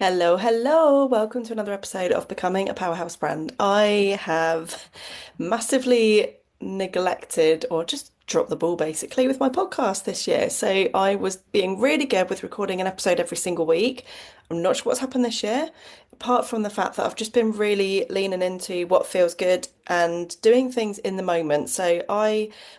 Hello, hello. Welcome to another episode of Becoming a Powerhouse Brand. I have massively neglected or just dropped the ball basically with my podcast this year. So I was being really good with recording an episode every single week. I'm not sure what's happened this year, apart from the fact that I've just been really leaning into what feels good and doing things in the moment.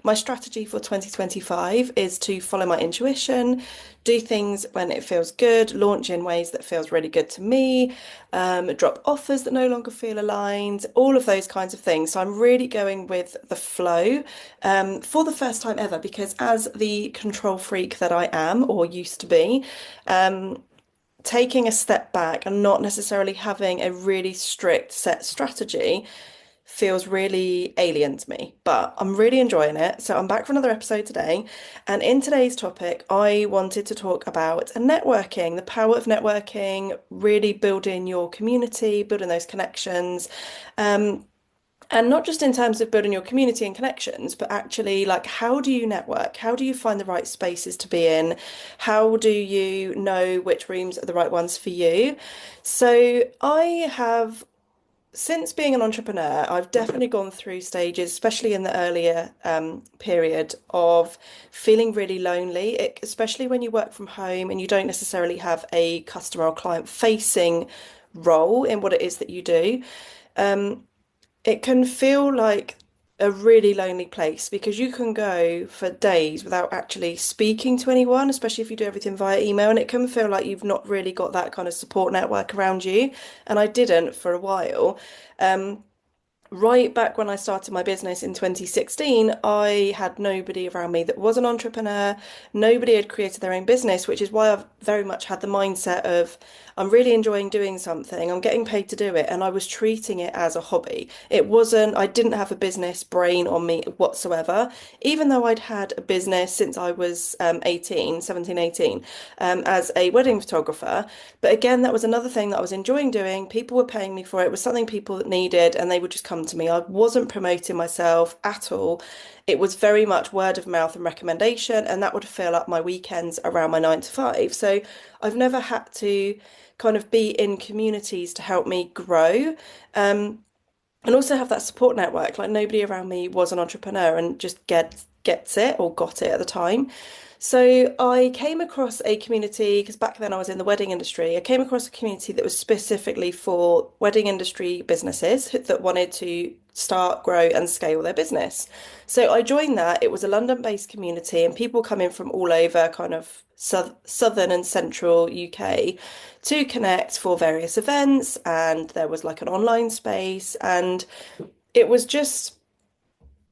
My strategy for 2025 is to follow my intuition, do things when it feels good, launch in ways that feels really good to me, drop offers that no longer feel aligned, all of those kinds of things. So I'm really going with the flow for the first time ever because as the control freak that I am or used to be, taking a step back and not necessarily having a really strict set strategy feels really alien to me, but I'm really enjoying it. So I'm back for another episode today. And in today's topic, I wanted to talk about networking, the power of networking, really building your community, building those connections. Um, and not just in terms of building your community and connections, but actually, like, how do you network? How do you find the right spaces to be in? How do you know which rooms are the right ones for you? So, I have since being an entrepreneur, I've definitely gone through stages, especially in the earlier period, of feeling really lonely, especially when you work from home and you don't necessarily have a customer or client facing role in what it is that you do. It can feel like a really lonely place because you can go for days without actually speaking to anyone, especially if you do everything via email, and it can feel like you've not really got that kind of support network around you. And I didn't for a while. Um, right back when I started my business in 2016, I had nobody around me that was an entrepreneur. Nobody had created their own business, which is why I've very much had the mindset of I'm really enjoying doing something, I'm getting paid to do it, and I was treating it as a hobby. I didn't have a business brain on me whatsoever, even though I'd had a business since I was 17, 18, as a wedding photographer. But again, that was another thing that I was enjoying doing. People were paying me for it. It was something people needed, and they would just come to me. I wasn't promoting myself at all. It was very much word of mouth and recommendation, and that would fill up my weekends around my 9 to 5. So I've never had to kind of be in communities to help me grow. And also have that support network. Like nobody around me was an entrepreneur and just gets it or got it at the time. So I came across a community because back then I was in the wedding industry. I came across a community that was specifically for wedding industry businesses that wanted to start, grow, and scale their business. So I joined that. It was a London-based community, and people coming from all over, kind of southern and central UK, to connect for various events. And there was like an online space, and it was just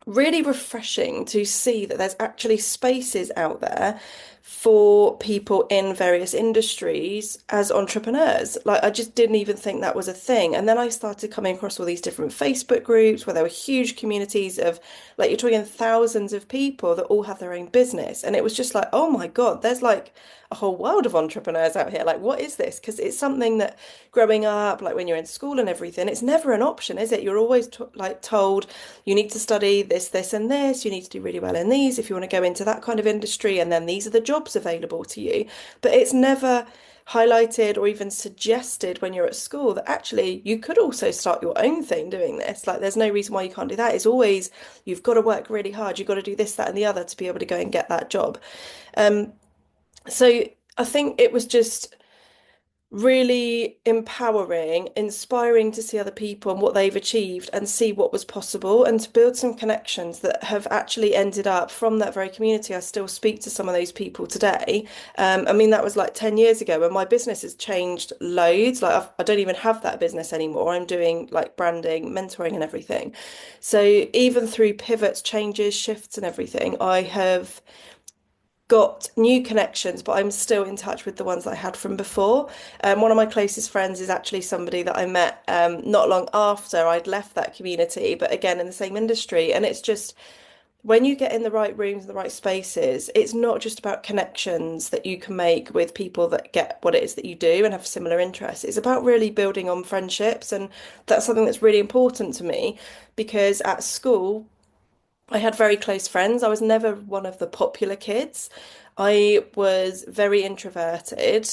really refreshing to see that there's actually spaces out there for people in various industries as entrepreneurs. Like, I just didn't even think that was a thing. And then I started coming across all these different Facebook groups where there were huge communities of, like, you're talking thousands of people that all have their own business. And it was just like, oh my God, there's like a whole world of entrepreneurs out here. Like, what is this? Because it's something that growing up, like when you're in school and everything, it's never an option, is it? You're always like told you need to study this, this, and this. You need to do really well in these if you want to go into that kind of industry, and then these are the jobs available to you. But it's never highlighted or even suggested when you're at school that actually you could also start your own thing doing this. Like, there's no reason why you can't do that. It's always you've got to work really hard. You've got to do this, that, and the other to be able to go and get that job. Um, so I think it was just really empowering, inspiring to see other people and what they've achieved and see what was possible and to build some connections that have actually ended up from that very community. I still speak to some of those people today. I mean, that was like 10 years ago, and my business has changed loads. Like, I don't even have that business anymore. I'm doing like branding, mentoring, and everything. So even through pivots, changes, shifts, and everything, I have got new connections, but I'm still in touch with the ones that I had from before. One of my closest friends is actually somebody that I met not long after I'd left that community, but again in the same industry. And it's just when you get in the right rooms, the right spaces, it's not just about connections that you can make with people that get what it is that you do and have similar interests. It's about really building on friendships. And that's something that's really important to me because at school, I had very close friends. I was never one of the popular kids. I was very introverted.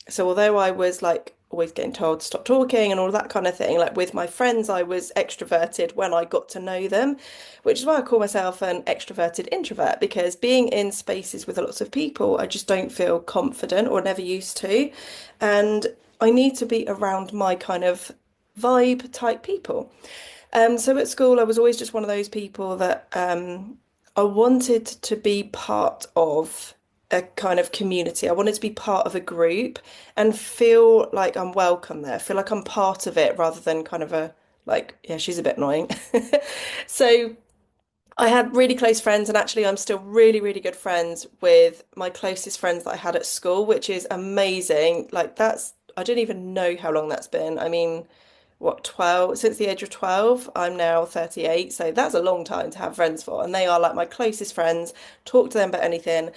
So although I was like always getting told to stop talking and all that kind of thing, like with my friends, I was extroverted when I got to know them, which is why I call myself an extroverted introvert, because being in spaces with lots of people, I just don't feel confident or never used to. And I need to be around my kind of vibe type people. So at school, I was always just one of those people that I wanted to be part of a kind of community. I wanted to be part of a group and feel like I'm welcome there, feel like I'm part of it rather than kind of a like, yeah, she's a bit annoying. So I had really close friends, and actually, I'm still really, really good friends with my closest friends that I had at school, which is amazing. Like, I don't even know how long that's been. I mean, what, 12? Since the age of 12, I'm now 38. So that's a long time to have friends for. And they are like my closest friends, talk to them about anything.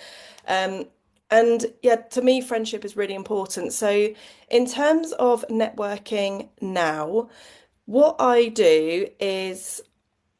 Um, and yeah, to me, friendship is really important. So, in terms of networking now, what I do is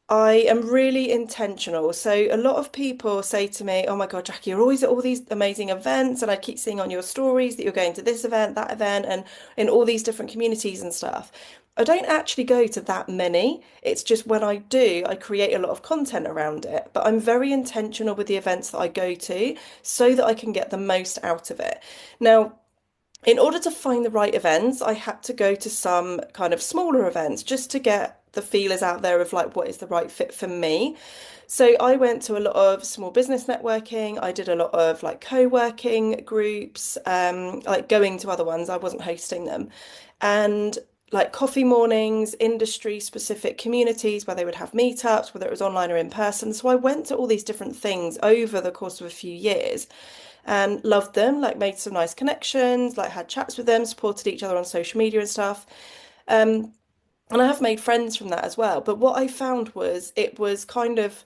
I am really intentional. So a lot of people say to me, "Oh my God, Jackie, you're always at all these amazing events, and I keep seeing on your stories that you're going to this event, that event, and in all these different communities and stuff." I don't actually go to that many. It's just when I do, I create a lot of content around it. But I'm very intentional with the events that I go to so that I can get the most out of it. Now, in order to find the right events, I had to go to some kind of smaller events just to get the feelers out there of like what is the right fit for me. So I went to a lot of small business networking. I did a lot of like co-working groups, like going to other ones. I wasn't hosting them. And like coffee mornings, industry specific communities where they would have meetups, whether it was online or in person. So I went to all these different things over the course of a few years and loved them, like made some nice connections, like had chats with them, supported each other on social media and stuff. Um, and I have made friends from that as well. But what I found was it was kind of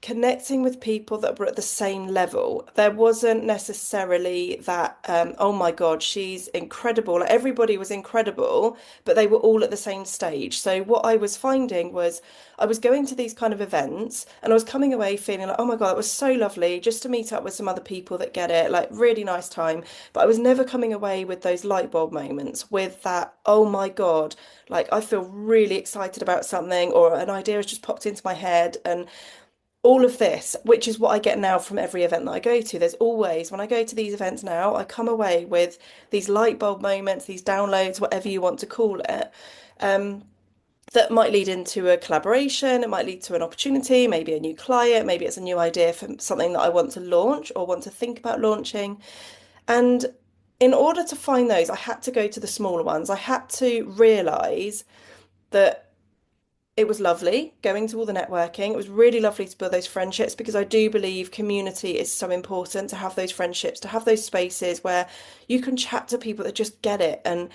connecting with people that were at the same level. There wasn't necessarily that, oh my God, she's incredible. Like everybody was incredible, but they were all at the same stage. So what I was finding was I was going to these kind of events and I was coming away feeling like, oh my God, it was so lovely just to meet up with some other people that get it, like really nice time. But I was never coming away with those light bulb moments with that, oh my God, like I feel really excited about something or an idea has just popped into my head and all of this, which is what I get now from every event that I go to. There's always, when I go to these events now, I come away with these light bulb moments, these downloads, whatever you want to call it, um, that might lead into a collaboration. It might lead to an opportunity, maybe a new client, maybe it's a new idea for something that I want to launch or want to think about launching. And in order to find those, I had to go to the smaller ones. I had to realize that it was lovely going to all the networking. It was really lovely to build those friendships because I do believe community is so important to have those friendships, to have those spaces where you can chat to people that just get it. And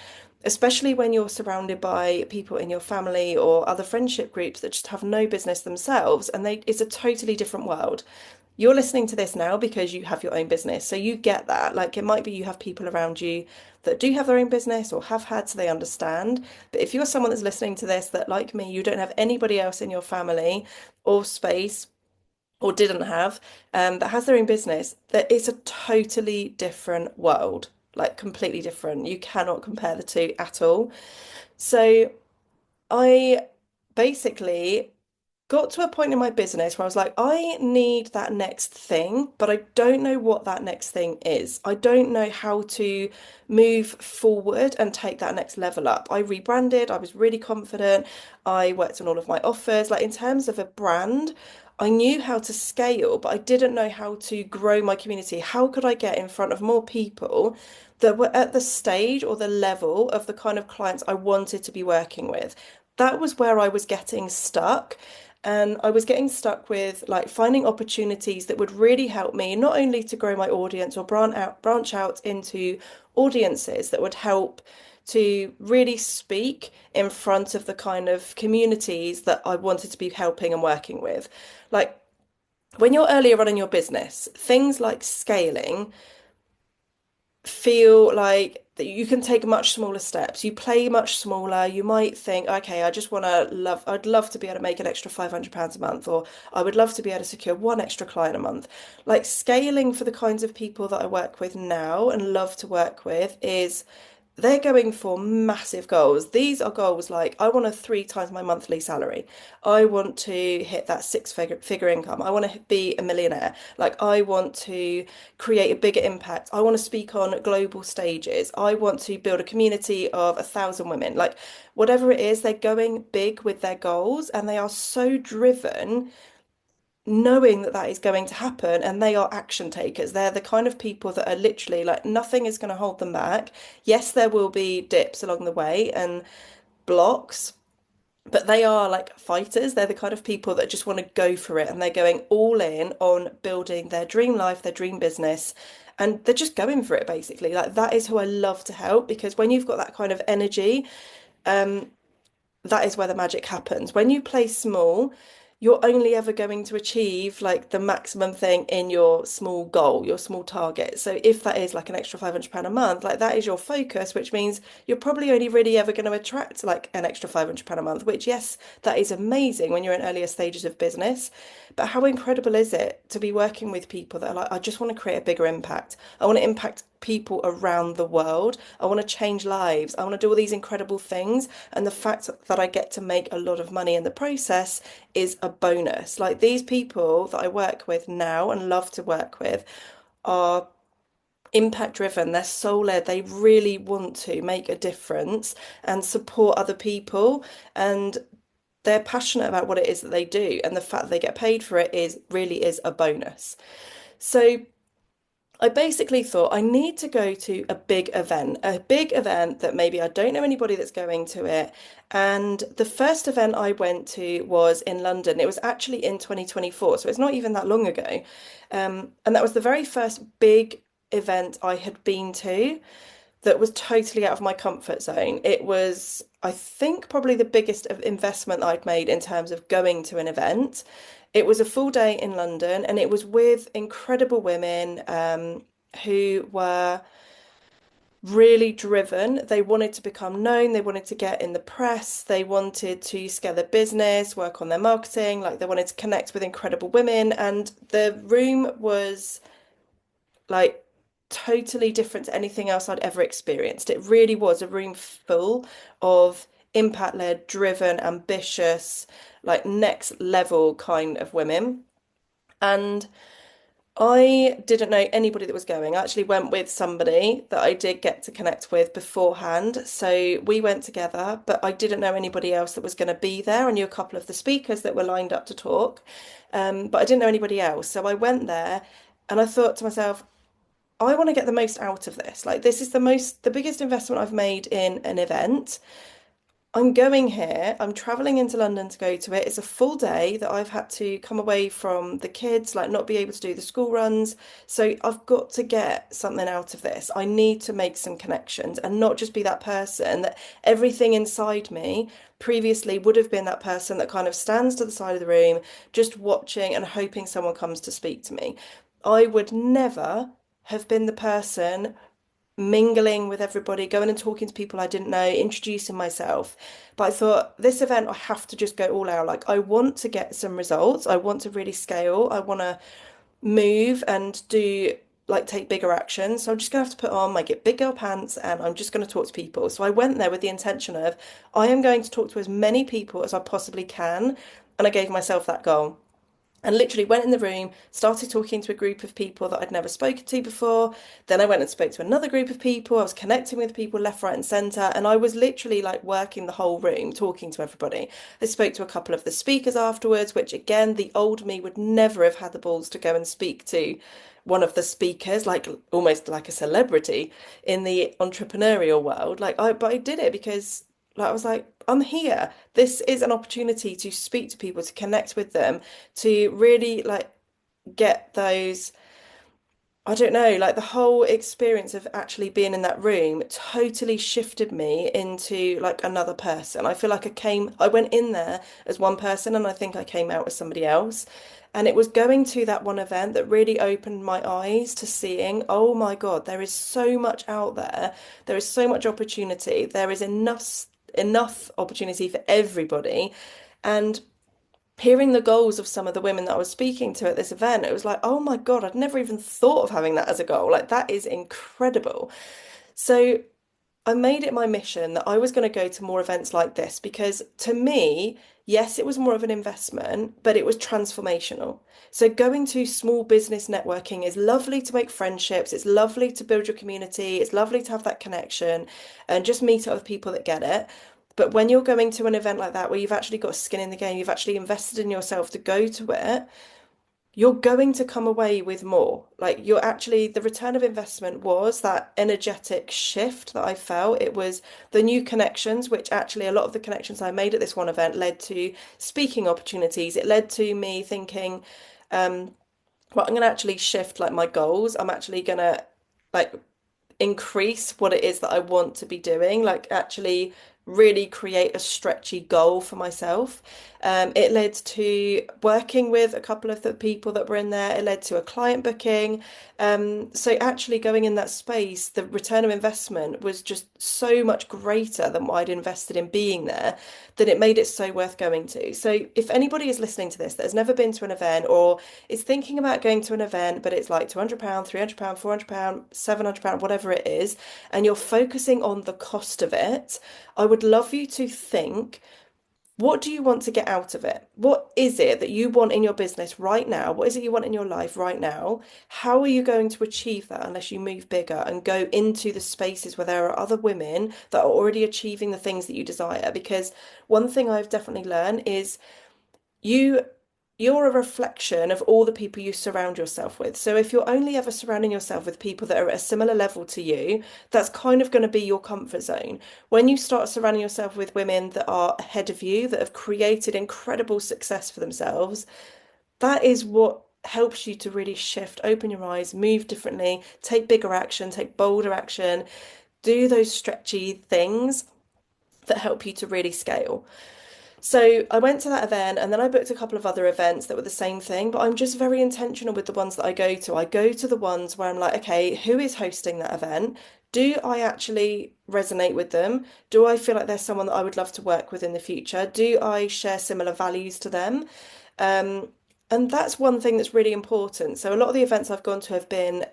especially when you're surrounded by people in your family or other friendship groups that just have no business themselves, and it's a totally different world. You're listening to this now because you have your own business. So you get that. Like it might be you have people around you that do have their own business or have had, so they understand. But if you're someone that's listening to this that, like me, you don't have anybody else in your family or space or didn't have that has their own business, that it's a totally different world, like completely different. You cannot compare the two at all. So I basically got to a point in my business where I was like, I need that next thing, but I don't know what that next thing is. I don't know how to move forward and take that next level up. I rebranded, I was really confident. I worked on all of my offers. Like in terms of a brand, I knew how to scale, but I didn't know how to grow my community. How could I get in front of more people that were at the stage or the level of the kind of clients I wanted to be working with? That was where I was getting stuck. And I was getting stuck with like finding opportunities that would really help me not only to grow my audience or branch out into audiences that would help to really speak in front of the kind of communities that I wanted to be helping and working with. Like when you're earlier on in your business, things like scaling feel like that you can take much smaller steps. You play much smaller. You might think, okay, I just want to love, I'd love to be able to make an extra £500 a month, or I would love to be able to secure one extra client a month. Like scaling for the kinds of people that I work with now and love to work with is they're going for massive goals. These are goals like I want to three times my monthly salary. I want to hit that six figure income. I want to be a millionaire. Like I want to create a bigger impact. I want to speak on global stages. I want to build a community of 1,000 women. Like whatever it is, they're going big with their goals and they are so driven knowing that that is going to happen, and they are action takers. They're the kind of people that are literally like nothing is going to hold them back. Yes, there will be dips along the way and blocks, but they are like fighters. They're the kind of people that just want to go for it and they're going all in on building their dream life, their dream business. And they're just going for it basically. Like that is who I love to help because when you've got that kind of energy, that is where the magic happens. When you play small, you're only ever going to achieve like the maximum thing in your small goal, your small target. So if that is like an extra £500 a month, like that is your focus, which means you're probably only really ever going to attract like an extra £500 a month, which yes, that is amazing when you're in earlier stages of business. But how incredible is it to be working with people that are like, I just want to create a bigger impact. I want to impact people around the world. I want to change lives. I want to do all these incredible things. And the fact that I get to make a lot of money in the process is a bonus. Like these people that I work with now and love to work with are impact driven, they're soul led, they really want to make a difference and support other people. And they're passionate about what it is that they do. And the fact that they get paid for it is really is a bonus. So I basically thought I need to go to a big event that maybe I don't know anybody that's going to it. And the first event I went to was in London. It was actually in 2024, so it's not even that long ago. And that was the very first big event I had been to that was totally out of my comfort zone. It was, I think, probably the biggest of investment I'd made in terms of going to an event. It was a full day in London and it was with incredible women who were really driven. They wanted to become known, they wanted to get in the press, they wanted to scale their business, work on their marketing, like they wanted to connect with incredible women. And the room was like totally different to anything else I'd ever experienced. It really was a room full of impact-led, driven, ambitious, like next level kind of women. And I didn't know anybody that was going. I actually went with somebody that I did get to connect with beforehand. So we went together, but I didn't know anybody else that was going to be there. I knew a couple of the speakers that were lined up to talk, but I didn't know anybody else. So I went there and I thought to myself, I want to get the most out of this. Like, this is the biggest investment I've made in an event. I'm going here. I'm traveling into London to go to it. It's a full day that I've had to come away from the kids, like not be able to do the school runs. So I've got to get something out of this. I need to make some connections and not just be that person that everything inside me previously would have been that person that kind of stands to the side of the room, just watching and hoping someone comes to speak to me. I would never have been the person mingling with everybody, going and talking to people I didn't know, introducing myself. But I thought this event, I have to just go all out. Like, I want to get some results. I want to really scale. I want to move and do like take bigger action. So I'm just gonna have to put on my get big girl pants and I'm just gonna talk to people. So I went there with the intention of I am going to talk to as many people as I possibly can. And I gave myself that goal and literally went in the room, started talking to a group of people that I'd never spoken to before. Then I went and spoke to another group of people. I was connecting with people left, right, and centre. And I was literally like working the whole room, talking to everybody. I spoke to a couple of the speakers afterwards, which again, the old me would never have had the balls to go and speak to one of the speakers, like almost like a celebrity in the entrepreneurial world. But I did it because like I was like, I'm here. This is an opportunity to speak to people, to connect with them, to really like get those, I don't know, like the whole experience of actually being in that room totally shifted me into like another person. I feel like I went in there as one person and I think I came out as somebody else. And it was going to that one event that really opened my eyes to seeing, oh my God, there is so much out there. There is so much opportunity. There is enough opportunity for everybody. And hearing the goals of some of the women that I was speaking to at this event, it was like, oh my God, I'd never even thought of having that as a goal. Like that is incredible. So I made it my mission that I was going to go to more events like this because to me, yes, it was more of an investment, but it was transformational. So going to small business networking is lovely to make friendships, it's lovely to build your community, it's lovely to have that connection and just meet up with people that get it. But when you're going to an event like that where you've actually got skin in the game, you've actually invested in yourself to go to it, you're going to come away with more. Like you're actually, the return of investment was that energetic shift that I felt. It was the new connections, which actually a lot of the connections I made at this one event led to speaking opportunities. It led to me thinking, well, I'm going to actually shift like my goals. I'm actually going to like increase what it is that I want to be doing, like actually really create a stretchy goal for myself. It led to working with a couple of the people that were in there. It led to a client booking. So actually going in that space, the return of investment was just so much greater than what I'd invested in being there that it made it so worth going to. So if anybody is listening to this that has never been to an event or is thinking about going to an event, but it's like £200, £300, £400, £700, whatever it is, and you're focusing on the cost of it, I would love you to think, what do you want to get out of it? What is it that you want in your business right now? What is it you want in your life right now? How are you going to achieve that unless you move bigger and go into the spaces where there are other women that are already achieving the things that you desire? Because one thing I've definitely learned is you you're a reflection of all the people you surround yourself with. So if you're only ever surrounding yourself with people that are at a similar level to you, that's kind of going to be your comfort zone. When you start surrounding yourself with women that are ahead of you, that have created incredible success for themselves, that is what helps you to really shift, open your eyes, move differently, take bigger action, take bolder action, do those stretchy things that help you to really scale. So I went to that event and then I booked a couple of other events that were the same thing, but I'm just very intentional with the ones that I go to. I go to the ones where I'm like, okay, who is hosting that event? Do I actually resonate with them? Do I feel like there's someone that I would love to work with in the future? Do I share similar values to them? Um, and that's one thing that's really important. So a lot of the events I've gone to have been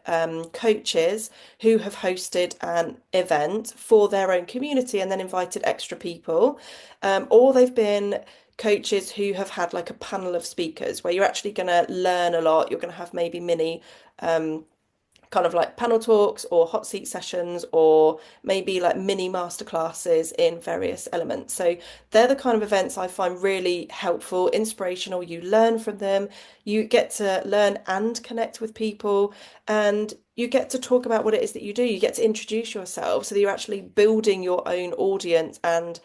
coaches who have hosted an event for their own community and then invited extra people. Or they've been coaches who have had like a panel of speakers where you're actually going to learn a lot. You're going to have maybe mini um, kind of like panel talks or hot seat sessions or maybe like mini masterclasses in various elements. So they're the kind of events I find really helpful, inspirational. You learn from them, you get to learn and connect with people, and you get to talk about what it is that you do. You get to introduce yourself so that you're actually building your own audience and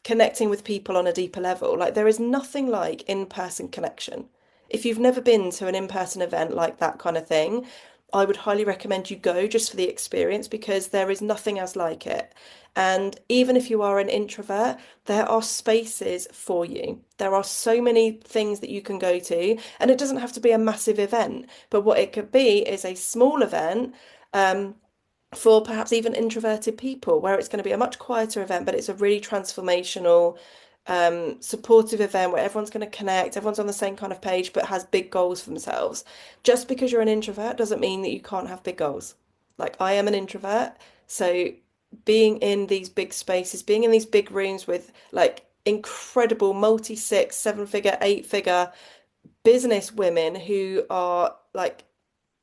connecting with people on a deeper level. Like there is nothing like in-person connection. If you've never been to an in-person event like that kind of thing, I would highly recommend you go just for the experience because there is nothing else like it. And even if you are an introvert, there are spaces for you. There are so many things that you can go to, and it doesn't have to be a massive event, but what it could be is a small event. For perhaps even introverted people, where it's going to be a much quieter event, but it's a really transformational, supportive event where everyone's going to connect, everyone's on the same kind of page, but has big goals for themselves. Just because you're an introvert doesn't mean that you can't have big goals. Like I am an introvert, so being in these big spaces, being in these big rooms with like incredible multi six, seven figure, eight figure business women who are like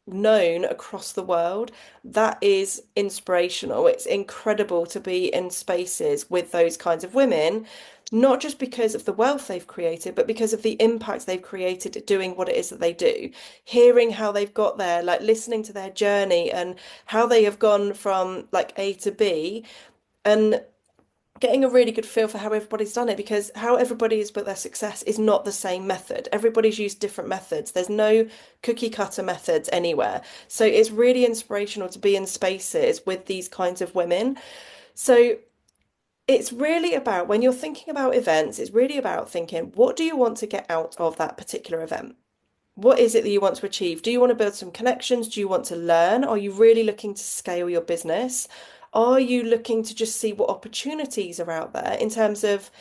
known across the world, that is inspirational. It's incredible to be in spaces with those kinds of women, not just because of the wealth they've created, but because of the impact they've created doing what it is that they do. Hearing how they've got there, like listening to their journey and how they have gone from like A to B. And getting a really good feel for how everybody's done it because how everybody has built their success is not the same method. Everybody's used different methods. There's no cookie cutter methods anywhere. So it's really inspirational to be in spaces with these kinds of women. So it's really about when you're thinking about events, it's really about thinking, what do you want to get out of that particular event? what is it that you want to achieve? Do you want to build some connections? Do you want to learn? Are you really looking to scale your business? Are you looking to just see what opportunities are out there in terms of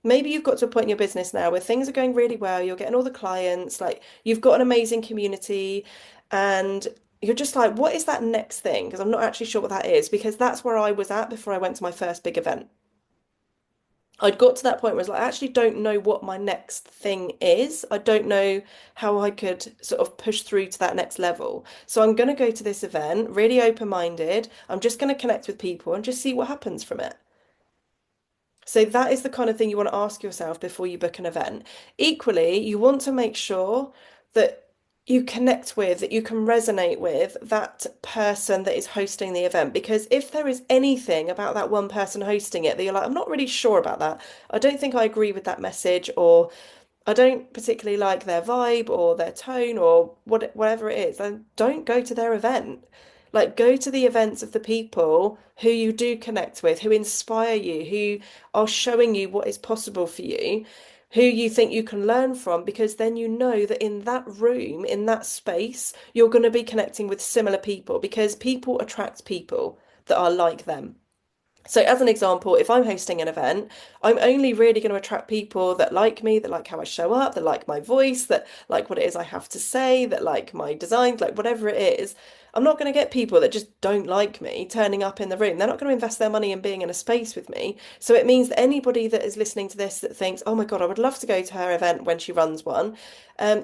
maybe you've got to a point in your business now where things are going really well, you're getting all the clients, like you've got an amazing community, and you're just like, what is that next thing? Because I'm not actually sure what that is, because that's where I was at before I went to my first big event. I'd got to that point where I was like, I actually don't know what my next thing is. I don't know how I could sort of push through to that next level. So I'm going to go to this event really open-minded. I'm just going to connect with people and just see what happens from it. So that is the kind of thing you want to ask yourself before you book an event. Equally, you want to make sure that you connect with, that you can resonate with that person that is hosting the event. Because if there is anything about that one person hosting it that you're like, I'm not really sure about that, I don't think I agree with that message, or I don't particularly like their vibe or their tone or whatever it is, then don't go to their event. Like, go to the events of the people who you do connect with, who inspire you, who are showing you what is possible for you, who you think you can learn from, because then you know that in that room, in that space, you're going to be connecting with similar people because people attract people that are like them. So, as an example, if I'm hosting an event, I'm only really going to attract people that like me, that like how I show up, that like my voice, that like what it is I have to say, that like my designs, like whatever it is. I'm not going to get people that just don't like me turning up in the room. They're not going to invest their money in being in a space with me. So it means that anybody that is listening to this that thinks, oh my God, I would love to go to her event when she runs one,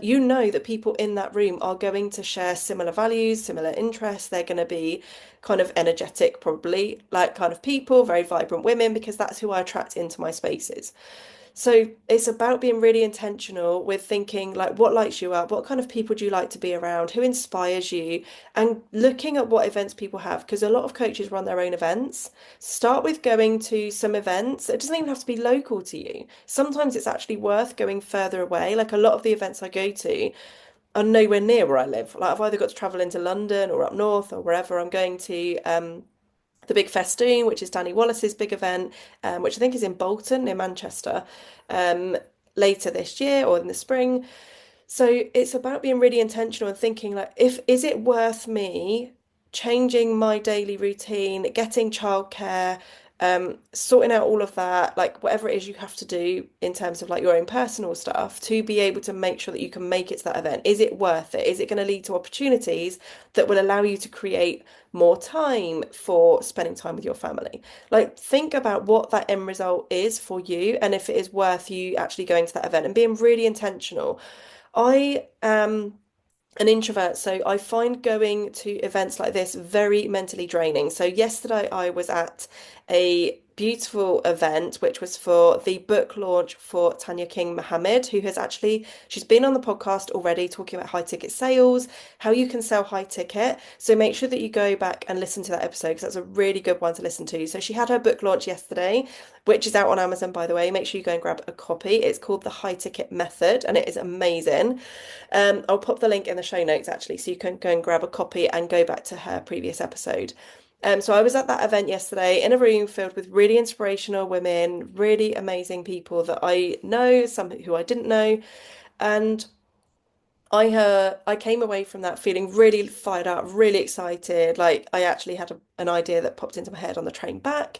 you know that people in that room are going to share similar values, similar interests. They're going to be kind of energetic, probably like kind of people, very vibrant women, because that's who I attract into my spaces. So it's about being really intentional with thinking like what lights you up, what kind of people do you like to be around, who inspires you, and looking at what events people have, because a lot of coaches run their own events. Start with going to some events. It doesn't even have to be local to you. Sometimes it's actually worth going further away. Like a lot of the events I go to are nowhere near where I live. Like I've either got to travel into London or up north or wherever. I'm going to the Big Festoon, which is Danny Wallace's big event, which I think is in Bolton near Manchester, um, later this year or in the spring. So it's about being really intentional and thinking like, if is it worth me changing my daily routine, getting childcare, sorting out all of that, like whatever it is you have to do in terms of like your own personal stuff to be able to make sure that you can make it to that event. Is it worth it? Is it going to lead to opportunities that will allow you to create more time for spending time with your family? Like think about what that end result is for you and if it is worth you actually going to that event and being really intentional. I am an introvert, so I find going to events like this very mentally draining. So yesterday I was at a beautiful event which was for the book launch for Tania King-Mohammed, who has actually she's been on the podcast already talking about high ticket sales, how you can sell high ticket. So make sure that you go back and listen to that episode because that's a really good one to listen to. So she had her book launch yesterday, which is out on Amazon, by the way. Make sure you go and grab a copy. It's called The High Ticket Method and it is amazing. I'll pop the link in the show notes actually, so you can go and grab a copy and go back to her previous episode. So I was at that event yesterday in a room filled with really inspirational women, really amazing people that I know, some who I didn't know, and I came away from that feeling really fired up, really excited. Like I actually had an idea that popped into my head on the train back,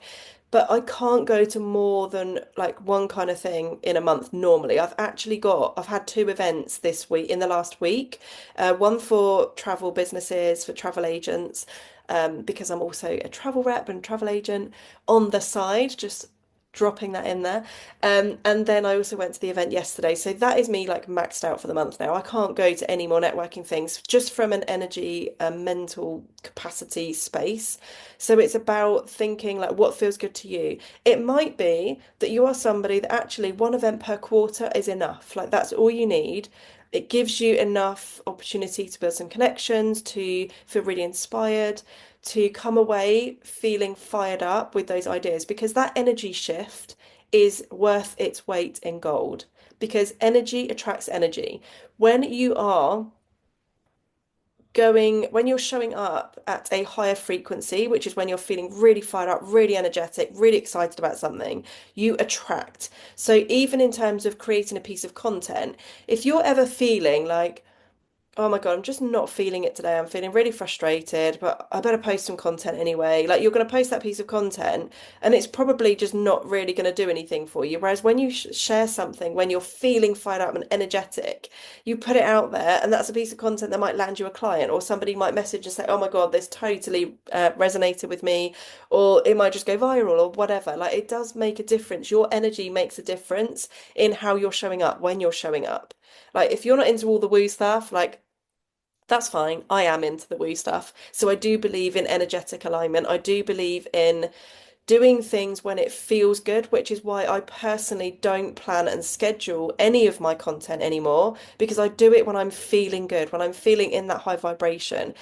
but I can't go to more than like one kind of thing in a month normally. I've had two events this week in the last week, one for travel businesses, for travel agents, because I'm also a travel rep and travel agent on the side, just dropping that in there. And then I also went to the event yesterday. So that is me like maxed out for the month now. I can't go to any more networking things just from an energy and mental capacity space. So it's about thinking like what feels good to you. It might be that you are somebody that actually one event per quarter is enough. Like that's all you need. It gives you enough opportunity to build some connections, to feel really inspired, to come away feeling fired up with those ideas because that energy shift is worth its weight in gold because energy attracts energy. When you are when you're showing up at a higher frequency, which is when you're feeling really fired up, really energetic, really excited about something, you attract. So even in terms of creating a piece of content, if you're ever feeling like, oh my God, I'm just not feeling it today. I'm feeling really frustrated, but I better post some content anyway. Like you're going to post that piece of content and it's probably just not really going to do anything for you. Whereas when you sh share something, when you're feeling fired up and energetic, you put it out there and that's a piece of content that might land you a client or somebody might message and say, oh my God, this totally resonated with me, or it might just go viral or whatever. Like it does make a difference. Your energy makes a difference in how you're showing up when you're showing up. Like if you're not into all the woo stuff, like that's fine. I am into the woo stuff. So I do believe in energetic alignment. I do believe in doing things when it feels good, which is why I personally don't plan and schedule any of my content anymore because I do it when I'm feeling good, when I'm feeling in that high vibration.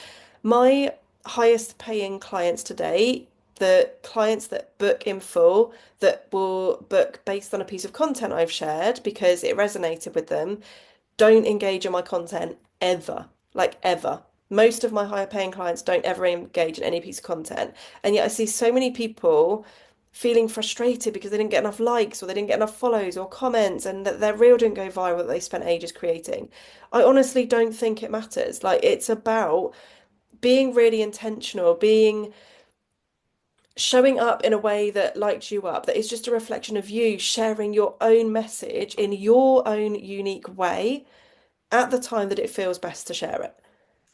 My highest paying clients today, the clients that book in full, that will book based on a piece of content I've shared because it resonated with them, don't engage in my content ever, like ever. Most of my higher paying clients don't ever engage in any piece of content. And yet I see so many people feeling frustrated because they didn't get enough likes or they didn't get enough follows or comments and that their reel didn't go viral that they spent ages creating. I honestly don't think it matters. Like it's about being really intentional, being showing up in a way that lights you up, that is just a reflection of you sharing your own message in your own unique way at the time that it feels best to share it.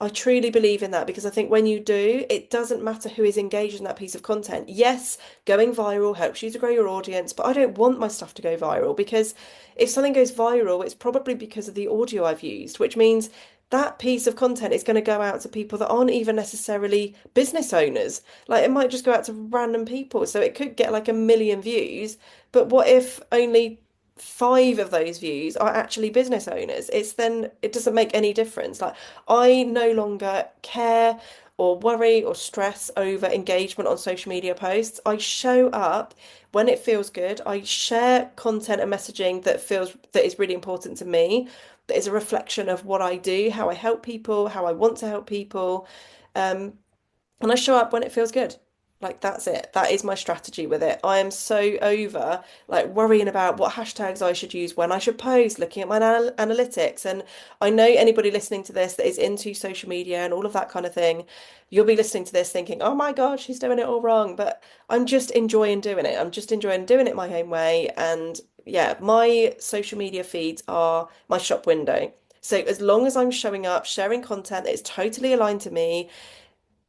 I truly believe in that because I think when you do, it doesn't matter who is engaged in that piece of content. Yes, going viral helps you to grow your audience, but I don't want my stuff to go viral because if something goes viral, it's probably because of the audio I've used, which means that piece of content is going to go out to people that aren't even necessarily business owners. Like it might just go out to random people. So it could get like 1 million views, but what if only five of those views are actually business owners? It's then it doesn't make any difference. Like I no longer care or worry or stress over engagement on social media posts. I show up when it feels good. I share content and messaging that is really important to me, that is a reflection of what I do, how I help people, how I want to help people. Um, and I show up when it feels good. Like that's it. That is my strategy with it. I am so over like worrying about what hashtags I should use when I should post, looking at my analytics. And I know anybody listening to this that is into social media and all of that kind of thing, you'll be listening to this thinking, oh my God, she's doing it all wrong. But I'm just enjoying doing it. I'm just enjoying doing it my own way. And yeah, my social media feeds are my shop window. So as long as I'm showing up, sharing content that is totally aligned to me,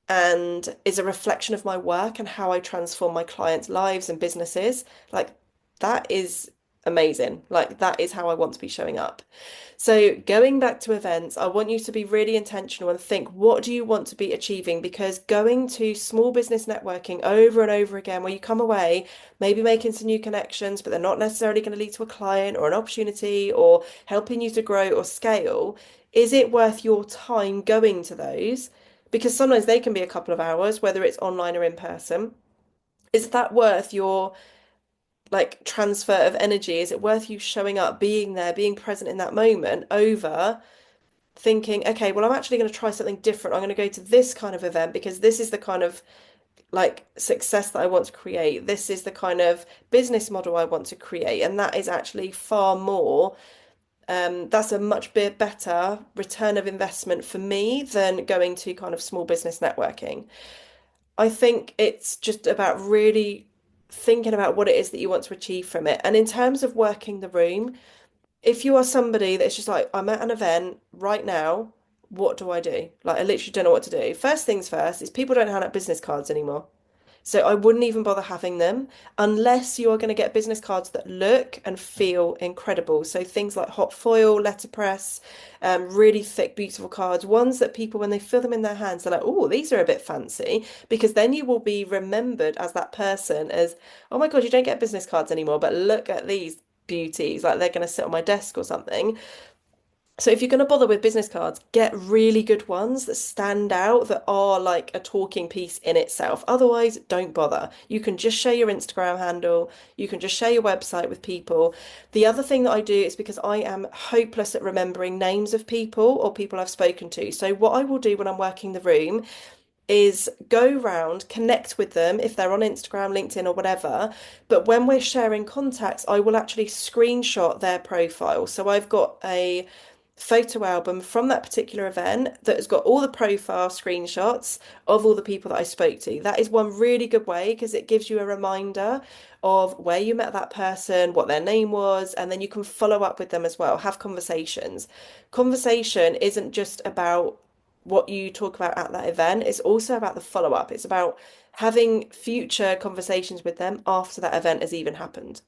and is a reflection of my work and how I transform my clients' lives and businesses, like that is amazing. Like that is how I want to be showing up. So going back to events, I want you to be really intentional and think, what do you want to be achieving? Because going to small business networking over and over again, where you come away, maybe making some new connections, but they're not necessarily going to lead to a client or an opportunity or helping you to grow or scale, is it worth your time going to those? Because sometimes they can be a couple of hours, whether it's online or in person. Is that worth your like transfer of energy? Is it worth you showing up, being there, being present in that moment over thinking, okay, well, I'm actually going to try something different. I'm going to go to this kind of event because this is the kind of like success that I want to create. This is the kind of business model I want to create. And that is actually far more, that's a much bit better return of investment for me than going to kind of small business networking. I think it's just about really thinking about what it is that you want to achieve from it. And in terms of working the room, if you are somebody that's just like, I'm at an event right now, what do I do? Like, I literally don't know what to do. First things first is people don't hand out business cards anymore. So I wouldn't even bother having them unless you are going to get business cards that look and feel incredible. So things like hot foil, letterpress, really thick, beautiful cards, ones that people, when they feel them in their hands, they're like, oh, these are a bit fancy, because then you will be remembered as that person as, oh my God, you don't get business cards anymore, but look at these beauties, like they're going to sit on my desk or something. So if you're going to bother with business cards, get really good ones that stand out, that are like a talking piece in itself. Otherwise, don't bother. You can just share your Instagram handle, you can just share your website with people. The other thing that I do is because I am hopeless at remembering names of people or people I've spoken to. So what I will do when I'm working the room is go round, connect with them if they're on Instagram, LinkedIn, or whatever. But when we're sharing contacts, I will actually screenshot their profile. So I've got a photo album from that particular event that has got all the profile screenshots of all the people that I spoke to. That is one really good way because it gives you a reminder of where you met that person, what their name was, and then you can follow up with them as well, have conversations. Conversation isn't just about what you talk about at that event, it's also about the follow up. It's about having future conversations with them after that event has even happened.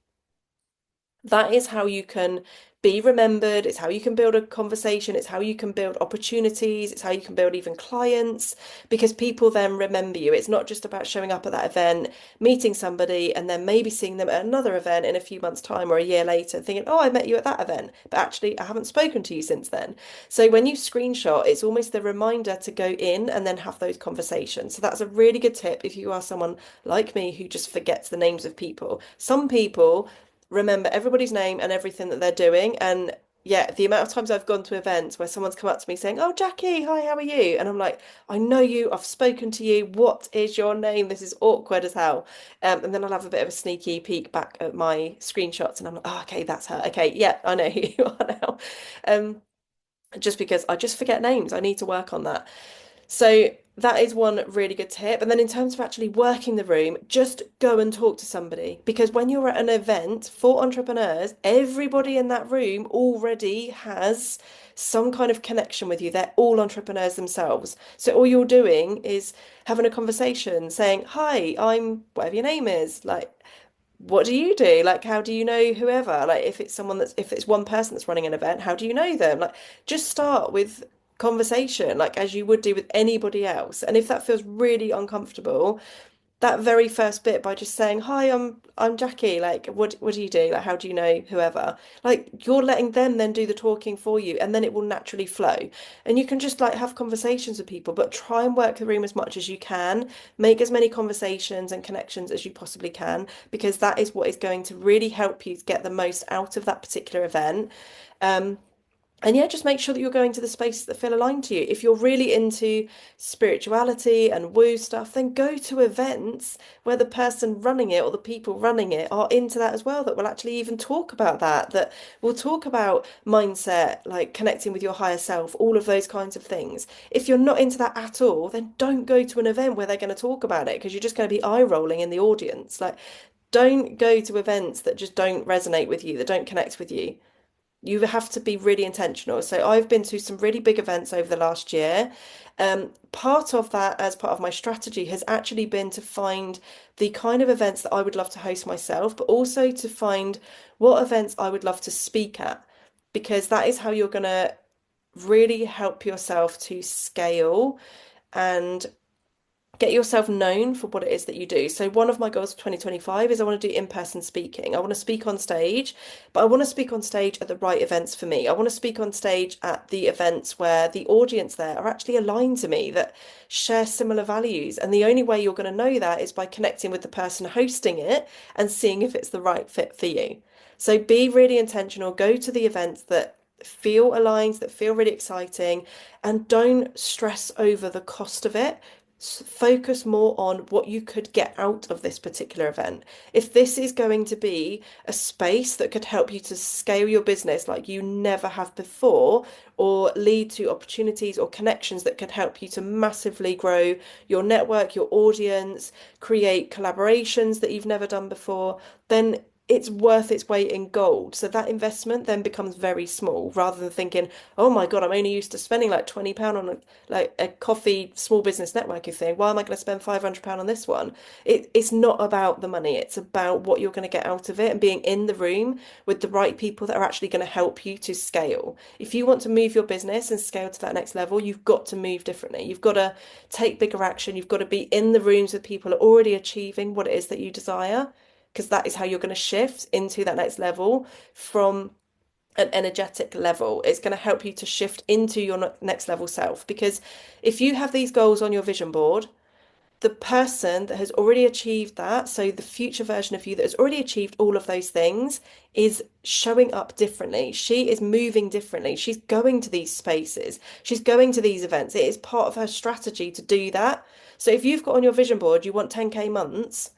That is how you can be remembered. It's how you can build a conversation. It's how you can build opportunities. It's how you can build even clients because people then remember you. It's not just about showing up at that event, meeting somebody, and then maybe seeing them at another event in a few months' time or a year later, thinking, oh, I met you at that event, but actually I haven't spoken to you since then. So when you screenshot, it's almost the reminder to go in and then have those conversations. So that's a really good tip if you are someone like me who just forgets the names of people. Some people remember everybody's name and everything that they're doing. And yeah, the amount of times I've gone to events where someone's come up to me saying, "Oh, Jackie, hi, how are you?" And I'm like, "I know you, I've spoken to you. What is your name? This is awkward as hell." And then I'll have a bit of a sneaky peek back at my screenshots and I'm like, "Oh, okay, that's her. Okay, yeah, I know who you are now." Um, just because I just forget names. I need to work on that. So that is one really good tip. And then in terms of actually working the room, just go and talk to somebody because when you're at an event for entrepreneurs, everybody in that room already has some kind of connection with you. They're all entrepreneurs themselves. So all you're doing is having a conversation saying, "Hi, I'm whatever your name is." Like, what do you do? Like, how do you know whoever? Like, if it's one person that's running an event, how do you know them? Like, just start with conversation, like as you would do with anybody else. And if that feels really uncomfortable, that very first bit by just saying, "Hi, I'm Jackie. Like, what do you do? Like, how do you know whoever?" Like, you're letting them then do the talking for you, and then it will naturally flow. And you can just like have conversations with people, but try and work the room as much as you can. Make as many conversations and connections as you possibly can, because that is what is going to really help you get the most out of that particular event. Um, and yeah, just make sure that you're going to the spaces that feel aligned to you. If you're really into spirituality and woo stuff, then go to events where the person running it or the people running it are into that as well, that will actually even talk about that, that will talk about mindset, like connecting with your higher self, all of those kinds of things. If you're not into that at all, then don't go to an event where they're going to talk about it because you're just going to be eye rolling in the audience. Like, don't go to events that just don't resonate with you, that don't connect with you. You have to be really intentional. So I've been to some really big events over the last year. Part of that, as part of my strategy, has actually been to find the kind of events that I would love to host myself, but also to find what events I would love to speak at, because that is how you're going to really help yourself to scale and get yourself known for what it is that you do. So one of my goals for 2025 is I want to do in-person speaking. I want to speak on stage, but I want to speak on stage at the right events for me. I want to speak on stage at the events where the audience there are actually aligned to me, that share similar values. And the only way you're going to know that is by connecting with the person hosting it and seeing if it's the right fit for you. So be really intentional, go to the events that feel aligned, that feel really exciting, and don't stress over the cost of it. Focus more on what you could get out of this particular event. If this is going to be a space that could help you to scale your business like you never have before, or lead to opportunities or connections that could help you to massively grow your network, your audience, create collaborations that you've never done before, then it's worth its weight in gold. So that investment then becomes very small rather than thinking, "Oh my God, I'm only used to spending like £20 on a coffee small business networking thing. Why am I going to spend £500 on this one?" It's not about the money. It's about what you're going to get out of it and being in the room with the right people that are actually going to help you to scale. If you want to move your business and scale to that next level, you've got to move differently. You've got to take bigger action. You've got to be in the rooms with people who are already achieving what it is that you desire, because that is how you're going to shift into that next level from an energetic level. It's going to help you to shift into your next level self. Because if you have these goals on your vision board, the person that has already achieved that, so the future version of you that has already achieved all of those things, is showing up differently. She is moving differently. She's going to these spaces. She's going to these events. It is part of her strategy to do that. So if you've got on your vision board, you want 10K months,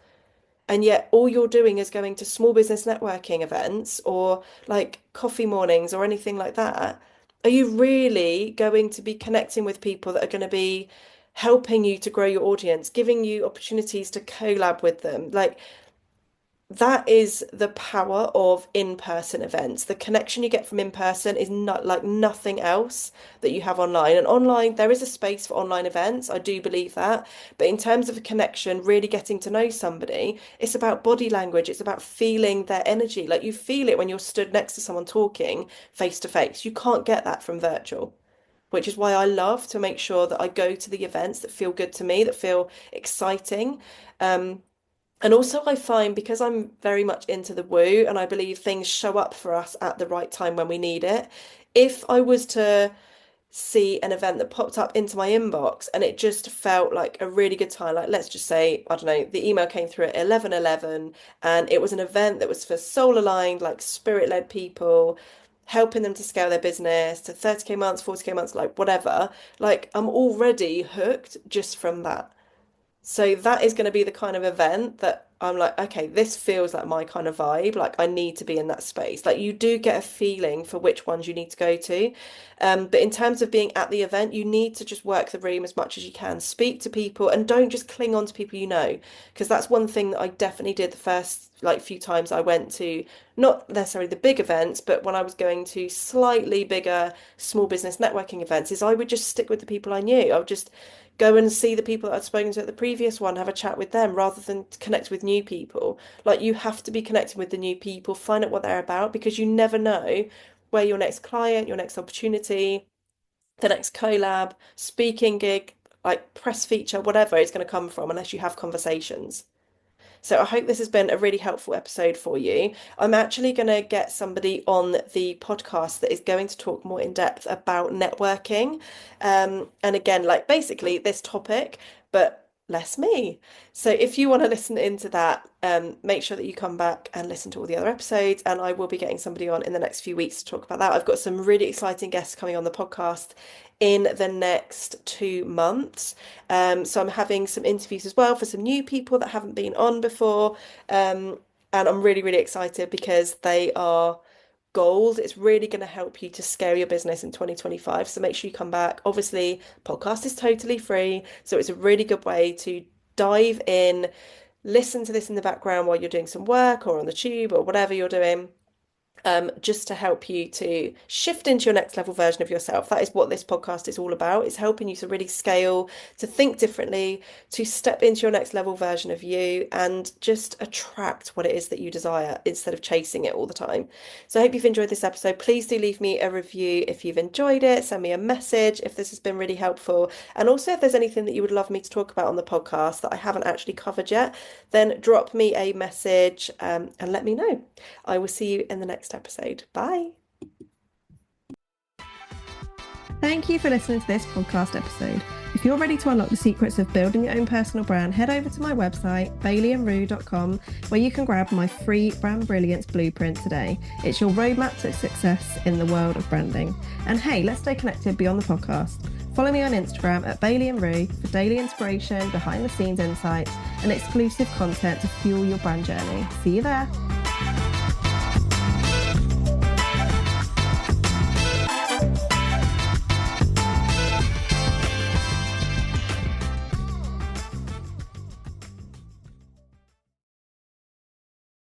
and yet all you're doing is going to small business networking events or like coffee mornings or anything like that, Are you really going to be connecting with people that are going to be helping you to grow your audience, giving you opportunities to collab with them? Like, that is the power of in-person events. The connection you get from in-person is not like nothing else that you have online. And online, there is a space for online events. I do believe that. But in terms of a connection, really getting to know somebody, it's about body language. It's about feeling their energy. Like you feel it when you're stood next to someone talking face to face. You can't get that from virtual. Which is why I love to make sure that I go to the events that feel good to me, that feel exciting. Um, and also, I find because I'm very much into the woo and I believe things show up for us at the right time when we need it. If I was to see an event that popped up into my inbox and it just felt like a really good time, like let's just say, I don't know, the email came through at 11:11 and it was an event that was for soul aligned, like spirit led people, helping them to scale their business to 30K months, 40K months, like whatever, like I'm already hooked just from that. So that is going to be the kind of event that I'm like, okay, this feels like my kind of vibe. Like I need to be in that space. Like you do get a feeling for which ones you need to go to. But in terms of being at the event, you need to just work the room as much as you can. Speak to people and don't just cling on to people you know. Because that's one thing that I definitely did the first like few times I went to, not necessarily the big events, but when I was going to slightly bigger small business networking events, is I would just stick with the people I knew. I would just go and see the people that I'd spoken to at the previous one, have a chat with them rather than connect with new people. Like you have to be connecting with the new people, find out what they're about because you never know where your next client, your next opportunity, the next collab, speaking gig, like press feature, whatever is going to come from unless you have conversations. So I hope this has been a really helpful episode for you. I'm actually going to get somebody on the podcast that is going to talk more in depth about networking. And again, like basically this topic, but less me. So if you want to listen into that, make sure that you come back and listen to all the other episodes. And I will be getting somebody on in the next few weeks to talk about that. I've got some really exciting guests coming on the podcast in the next 2 months. So I'm having some interviews as well for some new people that haven't been on before. And I'm really, really excited because they are gold. It's really going to help you to scale your business in 2025. So make sure you come back. Obviously, podcast is totally free. So it's a really good way to dive in, listen to this in the background while you're doing some work or on the tube or whatever you're doing, just to help you to shift into your next level version of yourself. That is what this podcast is all about. It's helping you to really scale, to think differently, to step into your next level version of you and just attract what it is that you desire instead of chasing it all the time. So I hope you've enjoyed this episode. Please do leave me a review if you've enjoyed it. Send me a message if this has been really helpful. And also if there's anything that you would love me to talk about on the podcast that I haven't actually covered yet, then drop me a message, and let me know. I will see you in the next episode. Bye. Thank you for listening to this podcast episode. If you're ready to unlock the secrets of building your own personal brand, head over to my website, baileyandrue.com, where you can grab my free Brand Brilliance Blueprint today. It's your roadmap to success in the world of branding. And hey, let's stay connected beyond the podcast. Follow me on Instagram at baileyandrue for daily inspiration, behind the scenes insights, and exclusive content to fuel your brand journey. See you there.